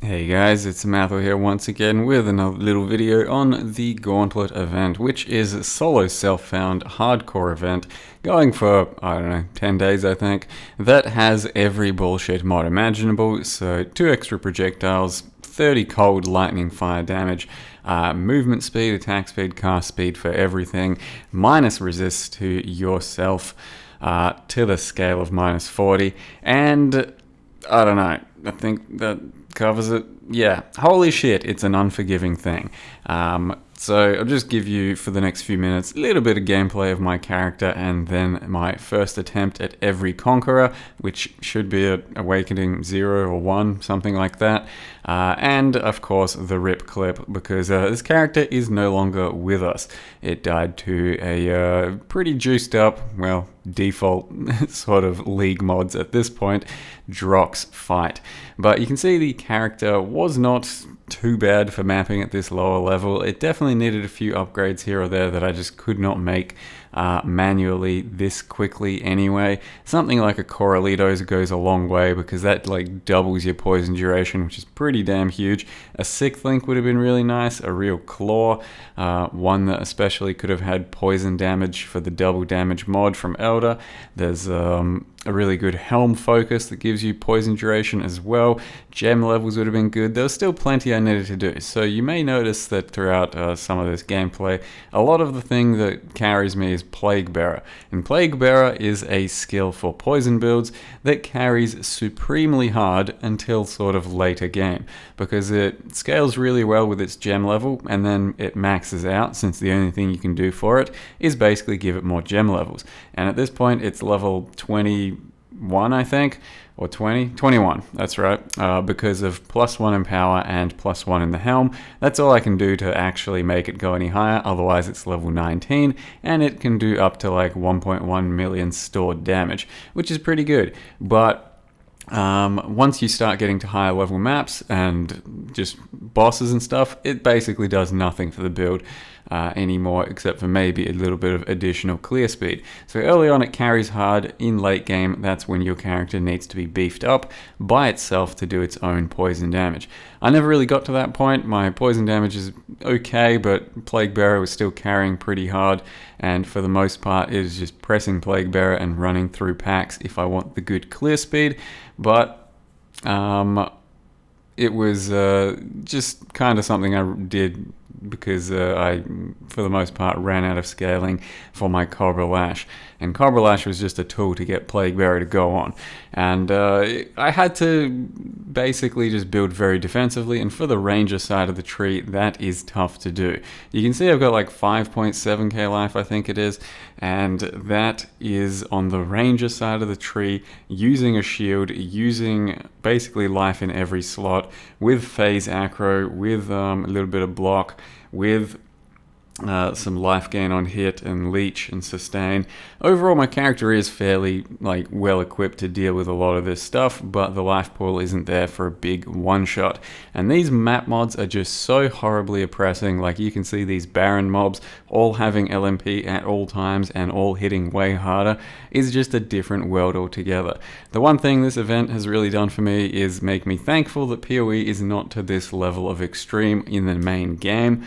Hey guys, it's Mathel here once again with another little video on the Gauntlet event, which is a solo self-found hardcore event going for, I don't know, 10 days I think, that has every bullshit mod imaginable. So 2 extra projectiles, 30 cold lightning fire damage, movement speed, attack speed, cast speed for everything, minus resist to yourself to the scale of minus 40, and I don't know, I think that covers it. Yeah, holy shit, it's an unforgiving thing. So I'll just give you, for the next few minutes, a little bit of gameplay of my character and then my first attempt at every Conqueror, which should be at Awakening 0 or 1, something like that. And, of course, the rip clip, because this character is no longer with us. It died to a pretty juiced up, well, default sort of league mods at this point, Drox fight. But you can see the character was not too bad for mapping at this lower level. It definitely needed a few upgrades here or there that I just could not make manually this quickly anyway. Something like a Corralitos goes a long way because that like doubles your poison duration, which is pretty damn huge. A Sixth Link would have been really nice, a real Claw, one that especially could have had poison damage for the double damage mod from Elder. There's a really good Helm focus that gives you poison duration as well. Gem levels would have been good. There was still plenty I needed to do. So you may notice that throughout some of this gameplay, a lot of the thing that carries me is Plague Bearer. And Plague Bearer is a skill for poison builds that carries supremely hard until sort of later game, because it scales really well with its gem level and then it maxes out, since the only thing you can do for it is basically give it more gem levels. And at this point it's level 21 I think, or 21, that's right, because of +1 in power and +1 in the helm. That's all I can do to actually make it go any higher, otherwise it's level 19, and it can do up to like 1.1 million stored damage, which is pretty good. But once you start getting to higher level maps and just bosses and stuff, it basically does nothing for the build anymore, except for maybe a little bit of additional clear speed. So early on it carries hard. In late game, that's when your character needs to be beefed up by itself to do its own poison damage. I never really got to that point. My poison damage is okay, but Plague Bearer was still carrying pretty hard, and for the most part it is just pressing Plague Bearer and running through packs if I want the good clear speed. But it was just kind of something I did because I, for the most part, ran out of scaling for my Cobra Lash. And Cobra Lash was just a tool to get Plague Bearer to go on. And I had to basically just build very defensively, and for the Ranger side of the tree, that is tough to do. You can see I've got like 5.7k life, I think it is, and that is on the Ranger side of the tree, using a shield, using basically life in every slot, with phase acro, with a little bit of block, with some life gain on hit and leech and sustain. Overall, my character is fairly well equipped to deal with a lot of this stuff, but the life pool isn't there for a big one-shot. And these map mods are just so horribly oppressing. Like, you can see these Baron mobs all having LMP at all times and all hitting way harder. Is just a different world altogether. The one thing this event has really done for me is make me thankful that PoE is not to this level of extreme in the main game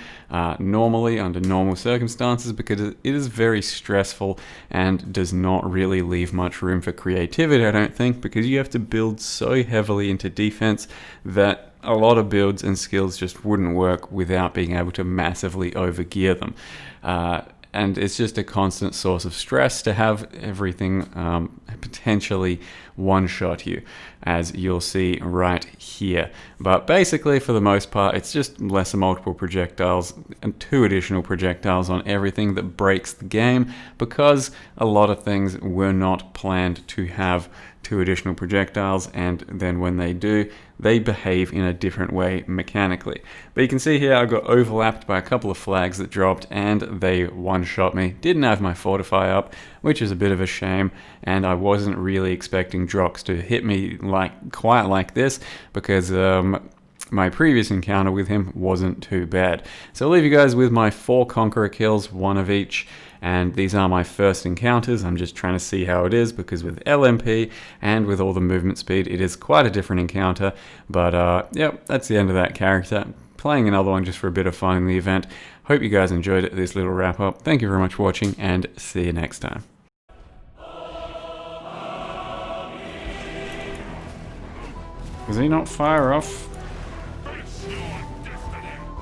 normally, under normal circumstances, because it is very stressful and does not really leave much room for creativity, I don't think, because you have to build so heavily into defense that a lot of builds and skills just wouldn't work without being able to massively overgear them. And it's just a constant source of stress to have everything potentially one-shot you, as you'll see right here. But basically, for the most part, it's just lesser multiple projectiles and 2 additional projectiles on everything that breaks the game, because a lot of things were not planned to have 2 additional projectiles, and then when they do, they behave in a different way mechanically. But you can see here I got overlapped by a couple of flags that dropped, and they one-shot me. Didn't have my Fortify up, which is a bit of a shame, and I wasn't really expecting Drox to hit me quite like this, because my previous encounter with him wasn't too bad. So I'll leave you guys with my 4 Conqueror kills, 1 of each, and these are my first encounters. I'm just trying to see how it is, because with LMP and with all the movement speed, it is quite a different encounter. But yep, that's the end of that character. Playing another one just for a bit of fun in the event. Hope you guys enjoyed this little wrap up. Thank you very much for watching, and see you next time. Does he not fire off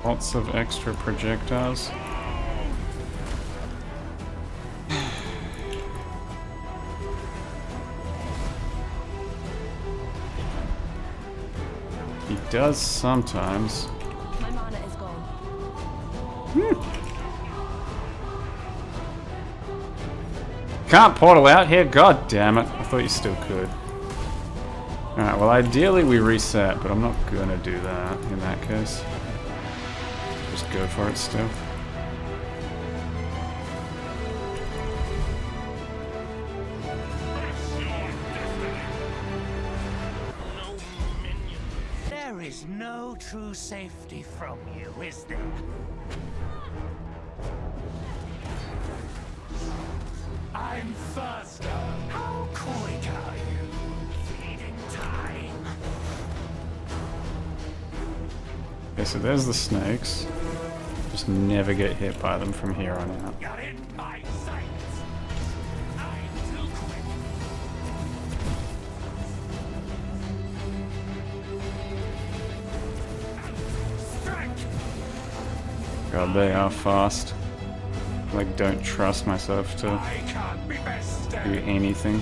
lots of extra projectiles? He does sometimes. My mana is gone. Can't portal out here? God damn it. I thought you still could. Alright, well ideally we reset, but I'm not gonna do that in that case. Just go for it still. There is no true safety from you, is there? I'm faster. How quick are you? Feeding time. Okay, so there's the snakes. Just never get hit by them from here on out. You're in my sights. I'm too quick. Strike! God, they are fast. Like, don't trust myself to I can't be best. do anything.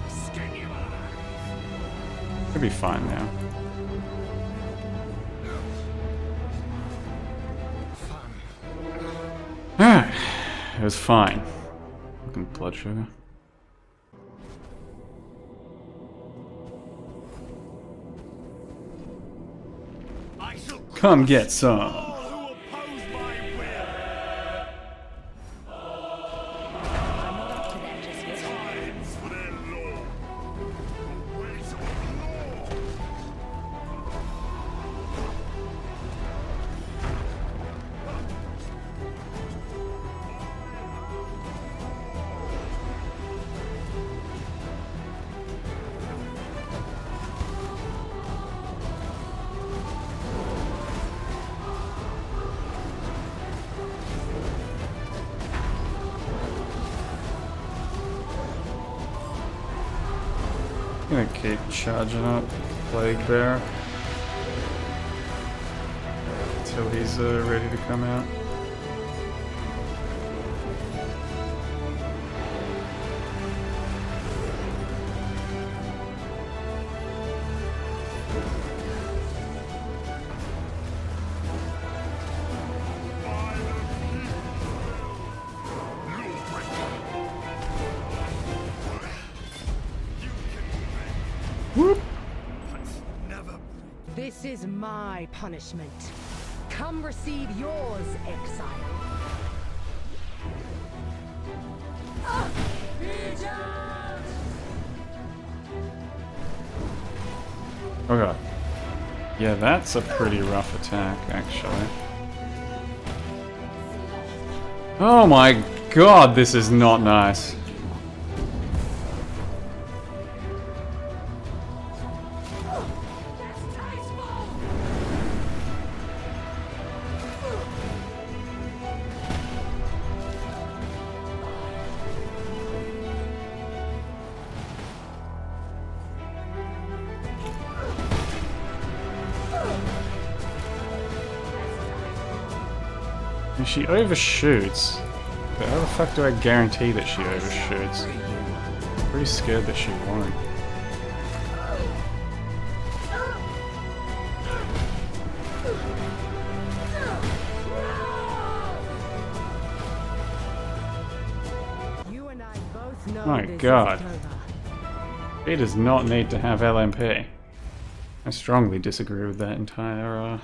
Skin you alive. Could be fine now. Alright, it was fine. Fucking blood sugar. I shall Come get some. all who oppose my will. I'm not up to that just yet. Times for their law. Ways of law. I'm gonna keep charging up Plague Bear until he's ready to come out. This is my punishment. Come receive yours, exile. Oh god. Yeah, that's a pretty rough attack, actually. Oh my god, this is not nice. And she overshoots. But how the fuck do I guarantee that she overshoots? I'm pretty scared that she won't. You and I both know My this God. isn't over. He does not need to have LMP. I strongly disagree with that entire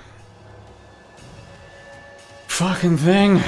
fucking thing.